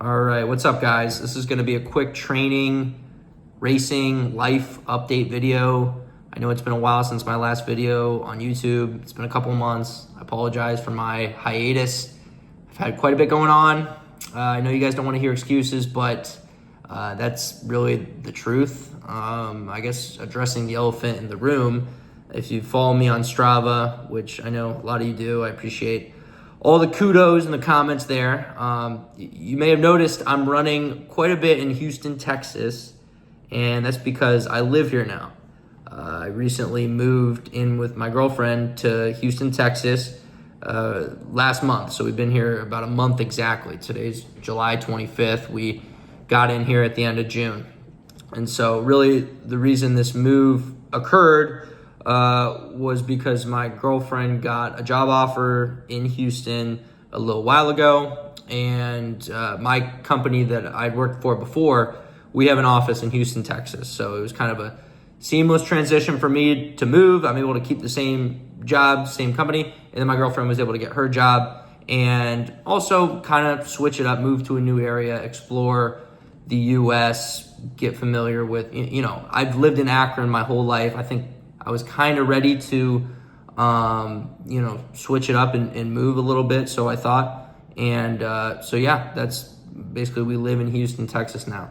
All right, what's up, guys? This is going to be a quick training, racing, life update video. I know it's been a while since my last video on YouTube. It's been a couple months. I apologize for my hiatus. I've had quite a bit going on. I know you guys don't want to hear excuses, but that's really the truth. I guess addressing the elephant in the room. If you follow me on Strava, which I know a lot of you do, I appreciate all the kudos in the comments there. You may have noticed I'm running quite a bit in Houston, Texas, and that's because I live here now. I recently moved in with my girlfriend to Houston, Texas last month, so we've been here about a month exactly. Today's July 25th. We got in here at the end of June. And so really the reason this move occurred was because my girlfriend got a job offer in Houston a little while ago, and my company that I'd worked for before, we have an office in Houston, Texas. So it was kind of a seamless transition for me to move. I'm able to keep the same job, same company, and then my girlfriend was able to get her job and also kind of switch it up, move to a new area, explore the U.S., get familiar with, I've lived in Akron my whole life. I think I was kind of ready to, switch it up and move a little bit, so I thought. And that's basically, we live in Houston, Texas now.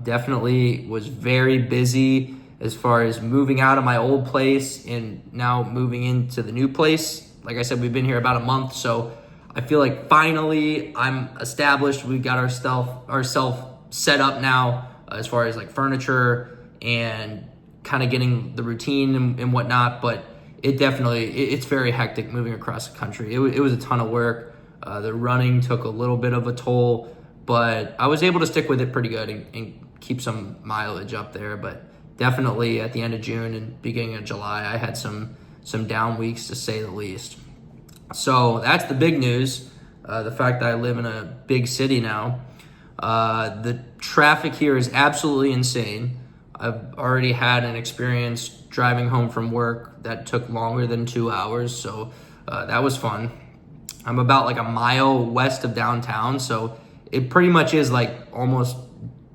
Definitely was very busy as far as moving out of my old place and now moving into the new place. Like I said, we've been here about a month, so I feel like finally I'm established. We've got ourselves set up now as far as like furniture and kind of getting the routine and whatnot, but it's very hectic moving across the country. It was a ton of work. The running took a little bit of a toll, but I was able to stick with it pretty good and keep some mileage up there. But definitely at the end of June and beginning of July, I had some down weeks, to say the least. So that's the big news, the fact that I live in a big city now. The traffic here is absolutely insane. I've already had an experience driving home from work that took longer than 2 hours, so that was fun. I'm about like a mile west of downtown, so it pretty much is like almost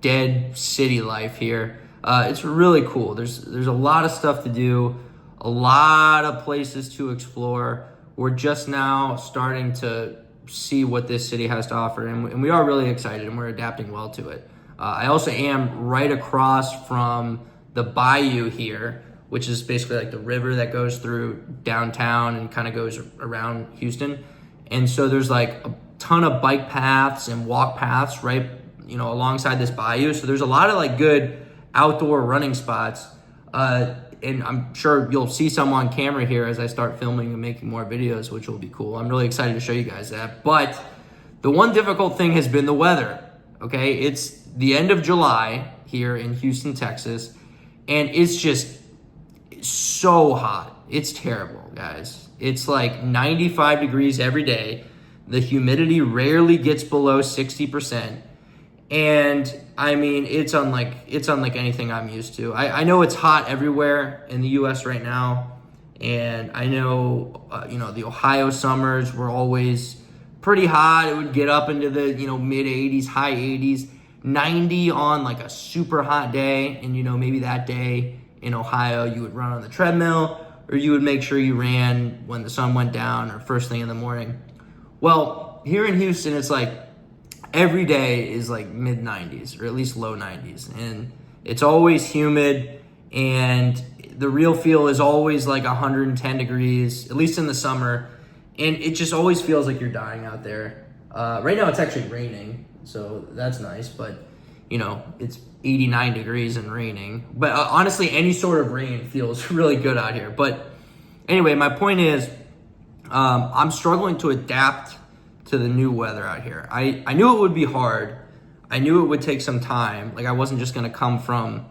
dead city life here. It's really cool. There's a lot of stuff to do, a lot of places to explore. We're just now starting to see what this city has to offer, and we are really excited, and we're adapting well to it. I also am right across from the bayou here, which is basically like the river that goes through downtown and kind of goes around Houston. And so there's like a ton of bike paths and walk paths right, alongside this bayou. So there's a lot of like good outdoor running spots. And I'm sure you'll see some on camera here as I start filming and making more videos, which will be cool. I'm really excited to show you guys that. But the one difficult thing has been the weather. Okay, it's the end of July here in Houston, Texas, and it's just so hot. It's terrible, guys. It's like 95 degrees every day. The humidity rarely gets below 60%. And I mean, it's unlike anything I'm used to. I know it's hot everywhere in the U.S. right now, and I know the Ohio summers were always pretty hot. It would get up into the mid 80s, high 80s, 90 on like a super hot day, and maybe that day in Ohio you would run on the treadmill, or you would make sure you ran when the sun went down or first thing in the morning. Well, here in Houston, it's like every day is like mid 90s or at least low 90s, and it's always humid, and the real feel is always like 110 degrees, at least in the summer, and it just always feels like you're dying out there. Right now it's actually raining, so that's nice, but it's 89 degrees and raining. But honestly, any sort of rain feels really good out here. But anyway, my point is, I'm struggling to adapt to the new weather out here. I knew it would be hard. I knew it would take some time. Like, I wasn't just gonna come from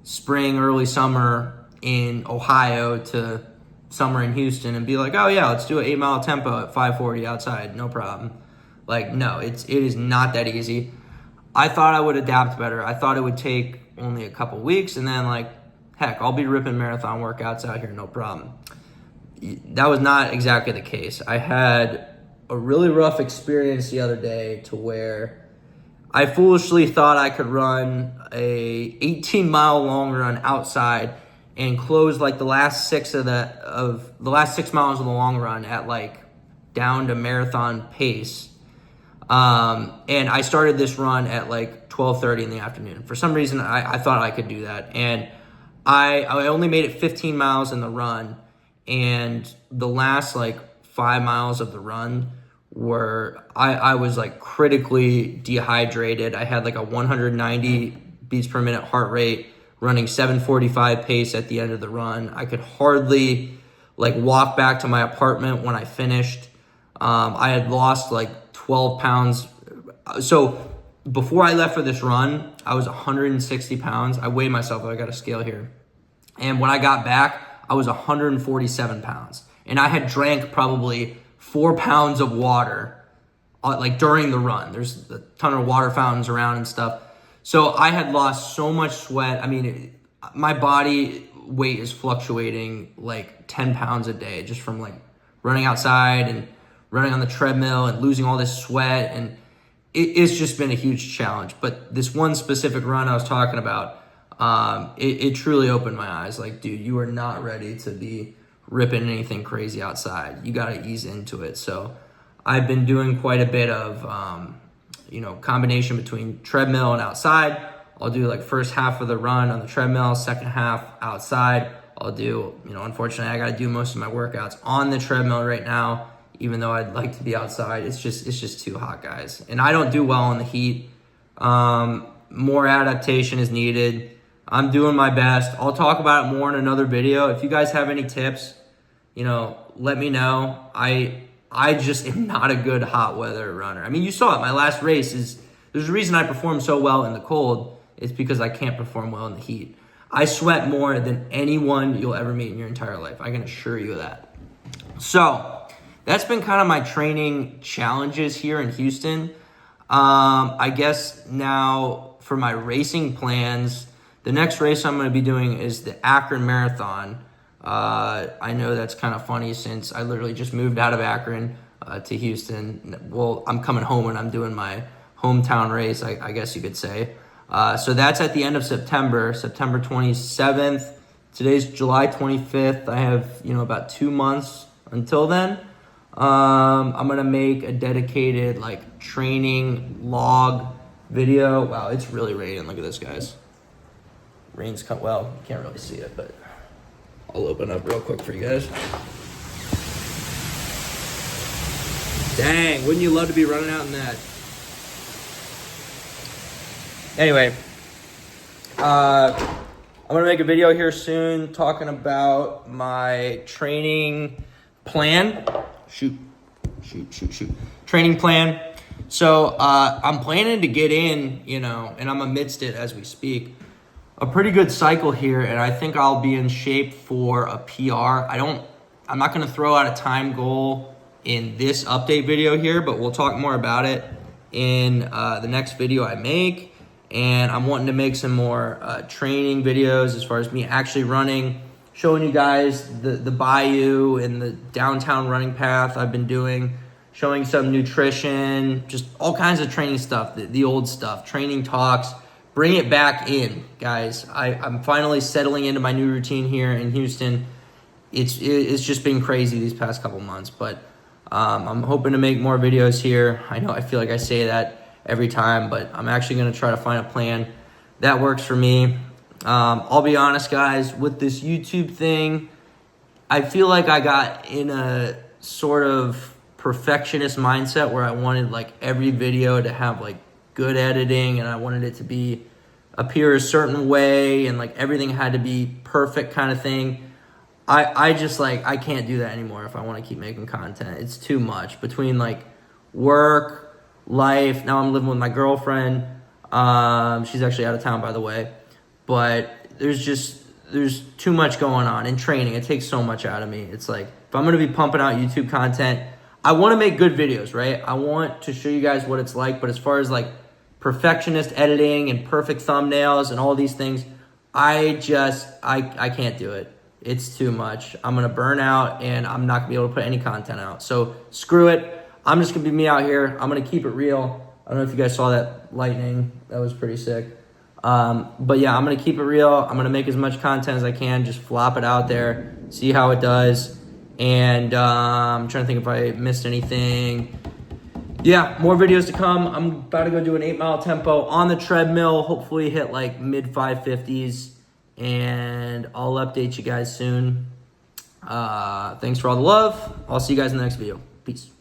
spring, early summer in Ohio to summer in Houston and be like, oh yeah, let's do an 8-mile tempo at 540 outside, no problem. Like, no, it is not that easy. I thought I would adapt better. I thought it would take only a couple weeks, and then like, heck, I'll be ripping marathon workouts out here, no problem. That was not exactly the case. I had a really rough experience the other day to where I foolishly thought I could run a 18-mile long run outside and close like the last 6 miles of the long run at like down to marathon pace. And I started this run at like 12:30 in the afternoon. For some reason, I thought I could do that. And I only made it 15 miles in the run. And the last like 5 miles of the run were, I was like critically dehydrated. I had like a 190 beats per minute heart rate, running 7:45 pace at the end of the run. I could hardly like walk back to my apartment when I finished. I had lost like 12 pounds. So before I left for this run, I was 160 pounds. I weighed myself. I got a scale here. And when I got back, I was 147 pounds. And I had drank probably 4 pounds of water like during the run. There's a ton of water fountains around and stuff. So I had lost so much sweat. I mean, my body weight is fluctuating like 10 pounds a day just from like running outside and running on the treadmill and losing all this sweat. And it's just been a huge challenge. But this one specific run I was talking about, it truly opened my eyes. Like, dude, you are not ready to be ripping anything crazy outside. You got to ease into it. So I've been doing quite a bit of, combination between treadmill and outside. I'll do like first half of the run on the treadmill, second half outside. I'll do, unfortunately I got to do most of my workouts on the treadmill right now, even though I'd like to be outside. It's just too hot, guys. And I don't do well in the heat. More adaptation is needed. I'm doing my best. I'll talk about it more in another video. If you guys have any tips, let me know. I just am not a good hot weather runner. I mean, you saw it. My last race there's a reason I perform so well in the cold. It's because I can't perform well in the heat. I sweat more than anyone you'll ever meet in your entire life. I can assure you of that. So that's been kind of my training challenges here in Houston. I guess now for my racing plans, the next race I'm going to be doing is the Akron Marathon. I know that's kind of funny since I literally just moved out of Akron to Houston. Well, I'm coming home and I'm doing my hometown race, I guess you could say. So that's at the end of September 27th. Today's July 25th. I have, about 2 months until then. I'm going to make a dedicated like training log video. Wow, it's really raining. Look at this, guys. Rain's come, well, you can't really see it, but I'll open up real quick for you guys. Dang, wouldn't you love to be running out in that? Anyway, I'm going to make a video here soon talking about my training plan. Training plan. So I'm planning to get in, and I'm amidst it as we speak, a pretty good cycle here, and I think I'll be in shape for a PR. I'm not going to throw out a time goal in this update video here, but we'll talk more about it in the next video I make. And I'm wanting to make some more training videos as far as me actually running, showing you guys the bayou and the downtown running path I've been doing, showing some nutrition, just all kinds of training stuff, the old stuff, training talks. Bring it back in, guys. I'm finally settling into my new routine here in Houston. It's just been crazy these past couple months, but I'm hoping to make more videos here. I know I feel like I say that every time, but I'm actually going to try to find a plan that works for me. I'll be honest, guys, with this YouTube thing, I feel like I got in a sort of perfectionist mindset where I wanted like every video to have like good editing, and I wanted it to appear a certain way, and like everything had to be perfect kind of thing. I just like, I can't do that anymore if I want to keep making content. It's too much between like work, life. Now I'm living with my girlfriend. She's actually out of town, by the way, but there's too much going on in training. It takes so much out of me. It's like, if I'm going to be pumping out YouTube content, I want to make good videos, right? I want to show you guys what it's like, but as far as like perfectionist editing and perfect thumbnails and all these things, I can't do it. It's too much. I'm going to burn out, and I'm not going to be able to put any content out. So screw it. I'm just going to be me out here. I'm going to keep it real. I don't know if you guys saw that lightning. That was pretty sick. But yeah, I'm going to keep it real. I'm going to make as much content as I can. Just flop it out there. See how it does. And I'm trying to think if I missed anything. Yeah, more videos to come. I'm about to go do an 8-mile tempo on the treadmill. Hopefully hit like mid 550s. And I'll update you guys soon. Thanks for all the love. I'll see you guys in the next video. Peace.